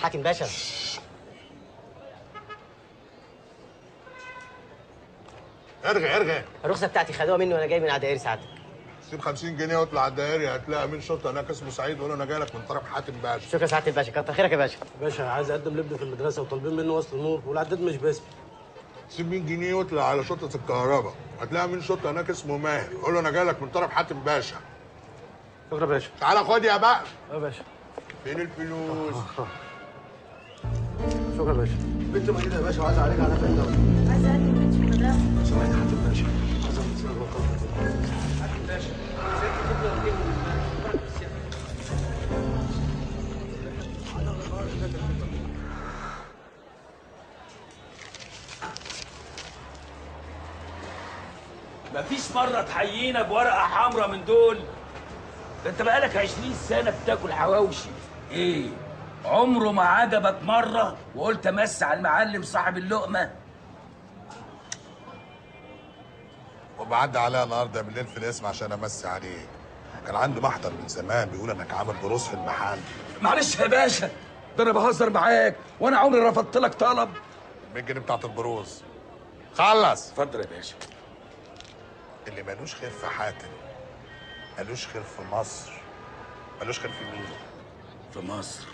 حاتم باشا. ارغي. الرخصه بتاعتي خدوها مني وانا جاي من على الدائري ساعتك. سيب 50 جنيه واطلع على الدائري، هتلاقي امين شرطه هناك اسمه سعيد وقول له انا جاي لك من طرف حاتم باشا. شكرا سعاده الباشا، كتر خيرك يا باشا. باشا عايز اقدم لابني في المدرسه وطالبين منه وصل نور والعداد مش باسمي. سيب 100 جنيه واطلع على شرطه الكهرباء، هتلاقي امين شرطه هناك اسمه ماهر، قول له انا جاي لك من طرف حاتم باشا. شكرا يا باشا. تعالى خد يا بقى. يا باشا. فين الفلوس؟ شكرا يا باشا. بنت مجيدة يا باشا وعايز عليك على فين ده؟ عايزه اقدم بنتي في المدرسه. سمعت حاتم باشا. عايز حاتم باشا. مفيش مرة تحيينا بورقة حمراء من دول. ده انت بقالك 20 سنة بتاكل حواوشي. ايه؟ عمره ما عجبك مرة وقلت امس على المعلم صاحب اللقمة؟ وبعدي عليها النهارده بالليل في الاسم عشان امسي عليك. كان عنده محضر من زمان بيقول انك عامل بروس في المحل. معلش يا باشا، ده انا بهزر معاك وانا عمري رفضت لك طلب. 100 جنيه بتاعت البروز. خلص. اتفضل يا باشا. اللي مالوش خير في حاتم مالوش خير في مصر، مالوش خير في مين؟ في مصر